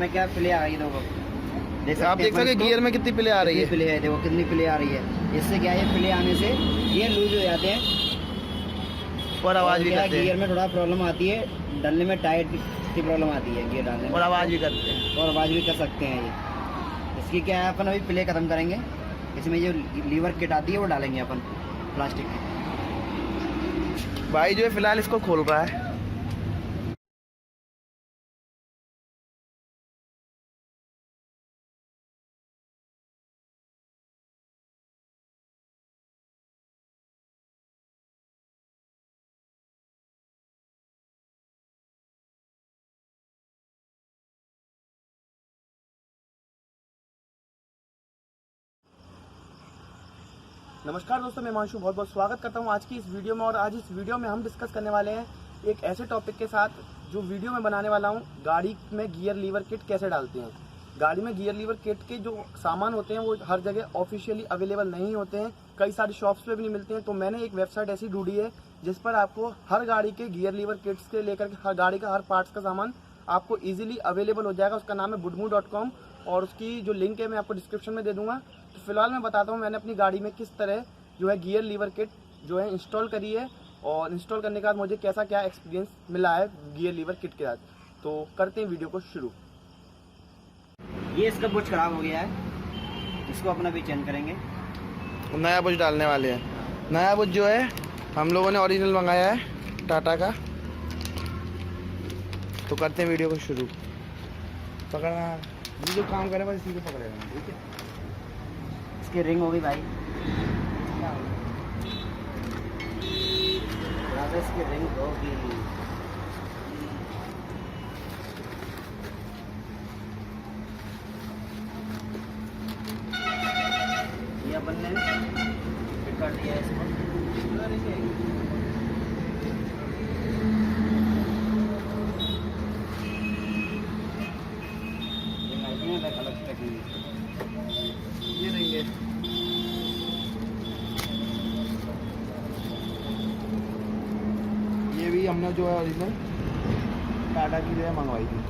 में क्या प्ले आ रही है, देखो आप देख सकते हैं गियर में कितनी प्ले आ रही है। प्ले है, देखो कितनी प्ले आ रही है। इससे क्या है, प्ले आने से गियर लूज हो जाते हैं और आवाज़ भी करते हैं। गियर में थोड़ा प्रॉब्लम आती है, डलने में टाइट की प्रॉब्लम आती है गियर डालने में, और आवाज़ भी करते हैं। और आवाज़ भी कर सकते हैं ये। इसकी क्या है, अपन अभी प्ले ख़त्म करेंगे। इसमें जो लीवर किट आती है वो डालेंगे अपन प्लास्टिक की। भाई जो है फिलहाल इसको खोल रहा है। नमस्कार दोस्तों, मैं हिमांशु बहुत बहुत स्वागत करता हूं आज की इस वीडियो में। और आज इस वीडियो में हम डिस्कस करने वाले हैं एक ऐसे टॉपिक के साथ जो वीडियो में बनाने वाला हूं, गाड़ी में गियर लीवर किट कैसे डालते हैं। गाड़ी में गियर लीवर किट के जो सामान होते हैं वो हर जगह ऑफिशियली अवेलेबल नहीं होते हैं, कई सारी शॉप्स पे भी नहीं मिलते हैं। तो मैंने एक वेबसाइट ऐसी ढूंढी है जिस पर आपको हर गाड़ी के गियर लीवर किट्स के लेकर के हर गाड़ी का हर पार्ट्स का सामान आपको ईजिली अवेलेबल हो जाएगा। उसका नाम है budmu.com और उसकी जो लिंक है मैं आपको डिस्क्रिप्शन में दे दूंगा। तो फिलहाल मैं बताता हूँ मैंने अपनी गाड़ी में किस तरह जो है गियर लीवर किट जो है इंस्टॉल करी है, और इंस्टॉल करने के बाद मुझे कैसा क्या एक्सपीरियंस मिला है गियर लीवर किट के साथ। तो करते हैं वीडियो को शुरू। ये इसका बुश खराब हो गया है, इसको अपना भी चेंज करेंगे, नया बुश डालने वाले हैं। नया बुश जो है हम लोगों ने ओरिजिनल मंगाया है टाटा का। तो करते हैं वीडियो को शुरू। पकड़ना, जो काम करे बस इसी को पकड़ेगा, ठीक है। इसकी रिंग होगी भाई, इसकी रिंग होगी। ये अपन ने फिट कर दिया है इसको। अलग पैकिंग ये रहेंगे। ये भी हमने जो है ओरिजिनल टाटा की जो है मंगवाई थी।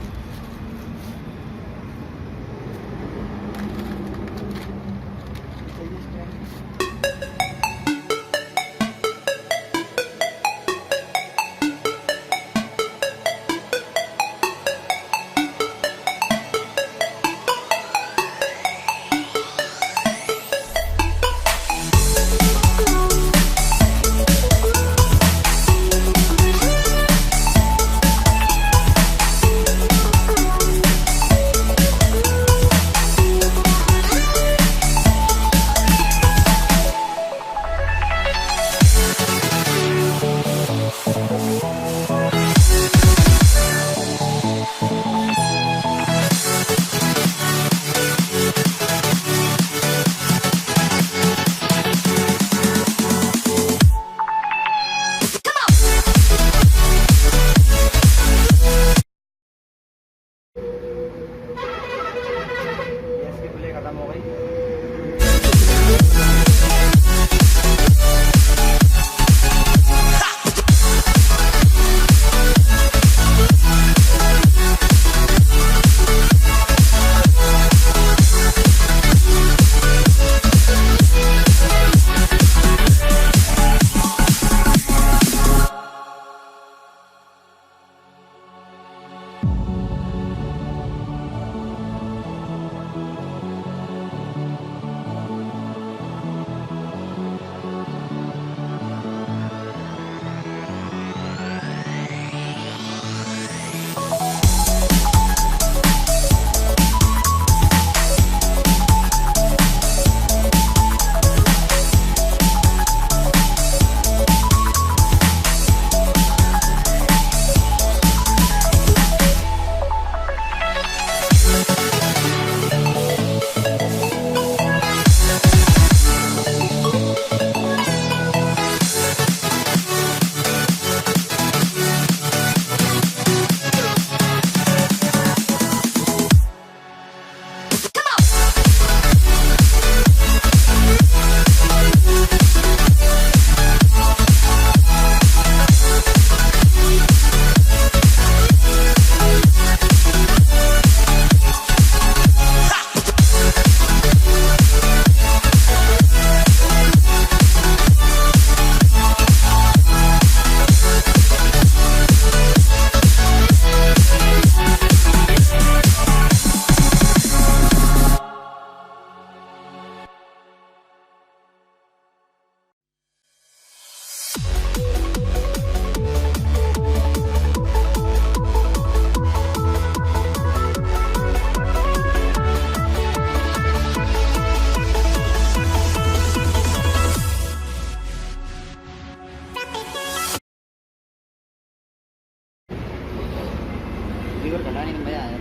चलाने में मजा आया।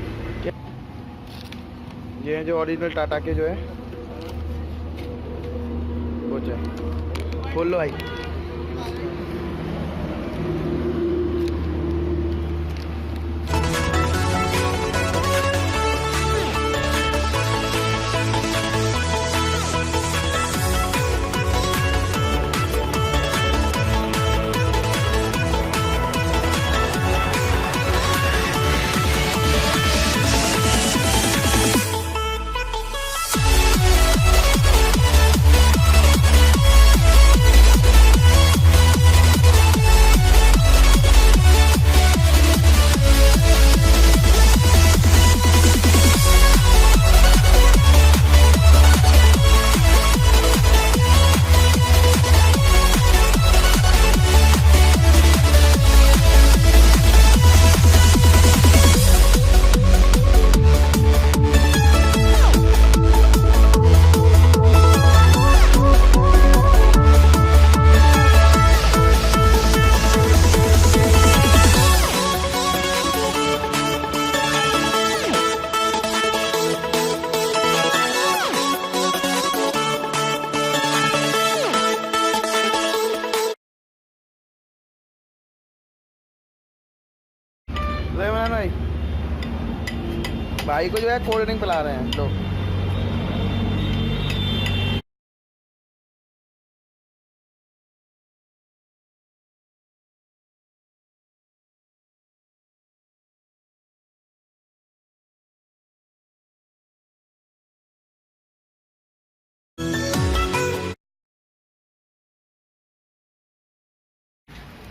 ये है जो ओरिजिनल टाटा के जो है कुछ है। खोल लो भाई। भाई भाई को जो है कोल्ड ड्रिंक पिला रहे हैं लोग।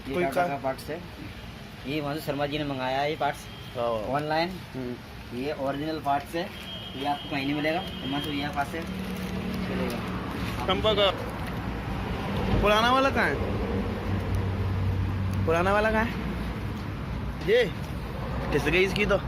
ये टाटा का पार्ट्स है। ये वहाँ से शर्मा जी ने मंगाया है ये पार्ट्स ऑनलाइन। ये ओरिजिनल पार्ट्स है। ये आपको कहीं नहीं मिलेगा। ये पास से चलेगा। पुराना वाला कहाँ है? पुराना वाला कहाँ है? ये किस गई इसकी तो।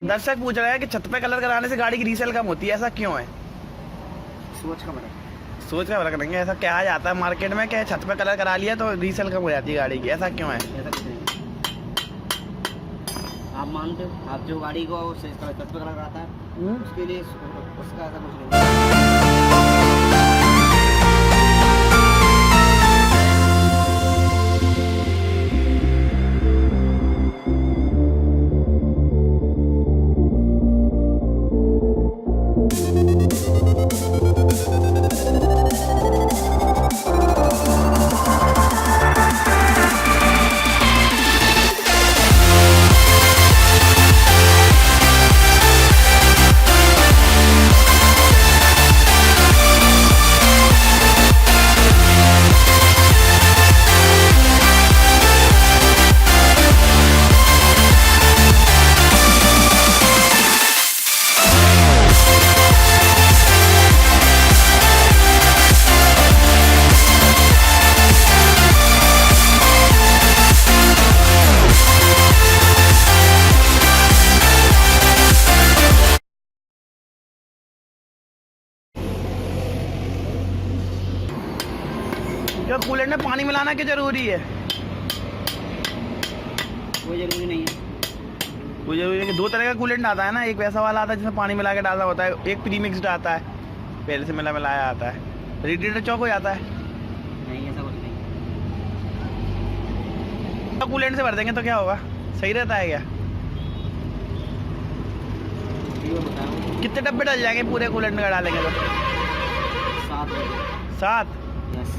दर्शक पूछ रहा है कि छत पे कलर कराने से गाड़ी की रीसेल कम होती है, ऐसा क्यों है? सोच का फर्क। सोच का फर्क नहीं है। ऐसा क्या जाता है मार्केट में कि छत पे कलर करा लिया तो रीसेल कम हो जाती है गाड़ी की, ऐसा क्यों है? आप मानते हो? आप जो गाड़ी को छत पे कलर कराता है उसके लिए उसका ऐसा कुछ नहीं। क्या कूलर में पानी मिलाना क्या जरूरी है? कोई जरूरी नहीं है। कोई जरूरी नहीं कि 2 तरह का कूलेंट आता है ना, एक वैसा वाला आता है जिसमें पानी मिला के डालना होता है, एक प्रीमिक्स्ड आता है, पहले से मिलाया आता है। रेडिएटर चौक हो जाता है। नहीं ऐसा कुछ नहीं। कूलेंट से भर देंगे तो क्या होगा, सही रहता है क्या? कितने डब्बे डल जाएंगे पूरे कूलेंट का डालेंगे तो? 7। यस।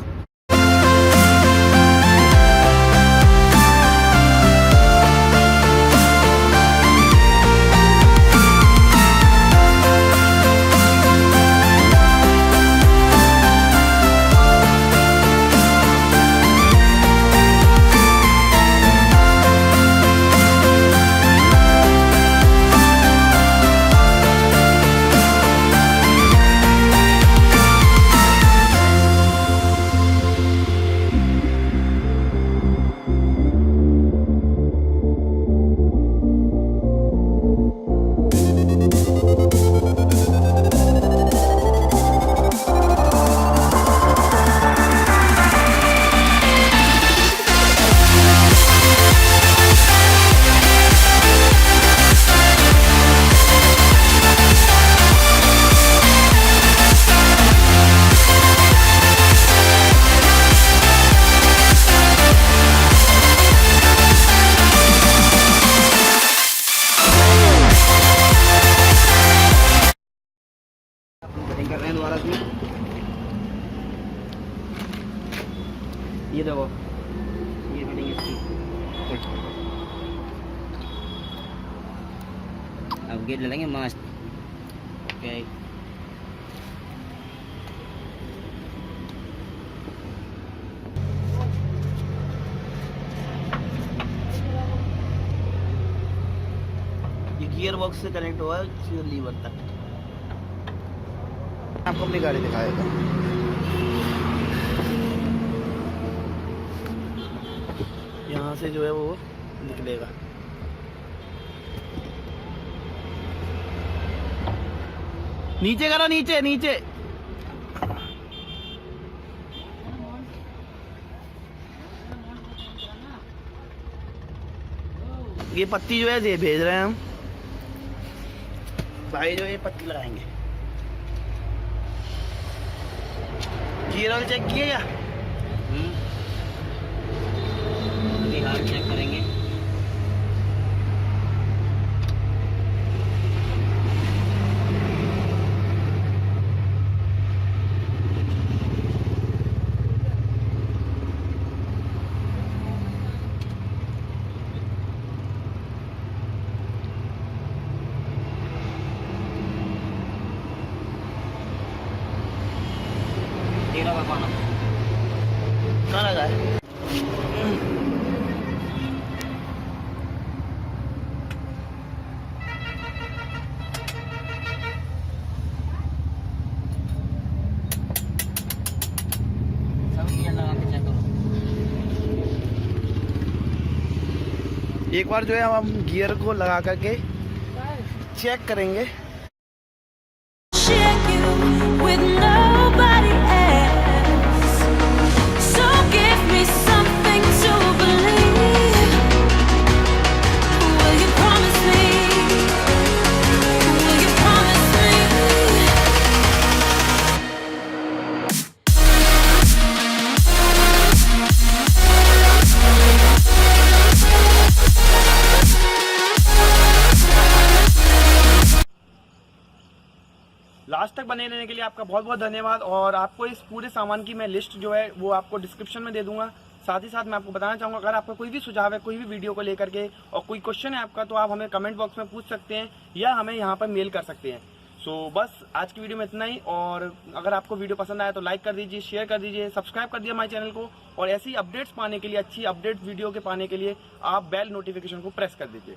कर रहे हैं दोबारा इसमें। ये देखो, ये फिटिंग इसकी। अब गेट ले लेंगे मस्त। ओके, ये गियर बॉक्स से कनेक्ट हुआ है लीवर तक। आपको अपनी गाड़ी दिखाएगा। यहाँ से जो है वो निकलेगा। नीचे करो, नीचे नीचे। ये पत्ती जो है ये भेज रहे हैं हम भाई, जो ये पत्ती लगाएंगे। गियर ऑयल चेक किए क्या? बिहार चेक करेंगे। तेरा का पाना कहाँ लगा है? सब गियर लगा के चेक करो। एक बार जो है हम गियर को लगा करके चेक करेंगे। With nobody else, so give me something to believe. Will you promise me? Will you promise me? Last तक बने रहने के लिए आपका बहुत बहुत धन्यवाद। और आपको इस पूरे सामान की मैं लिस्ट जो है वो आपको डिस्क्रिप्शन में दे दूंगा। साथ ही साथ मैं आपको बताना चाहूँगा, अगर आपका कोई भी सुझाव है कोई भी वीडियो को लेकर के और कोई क्वेश्चन है आपका, तो आप हमें कमेंट बॉक्स में पूछ सकते हैं या हमें यहाँ पर मेल कर सकते हैं। सो बस आज की वीडियो में इतना ही। और अगर आपको वीडियो पसंद आया तो लाइक कर दीजिए, शेयर कर दीजिए, सब्सक्राइब कर दिया हमारे चैनल को। और ऐसी अपडेट्स पाने के लिए, अच्छी अपडेट वीडियो के पाने के लिए आप बेल नोटिफिकेशन को प्रेस कर दीजिए।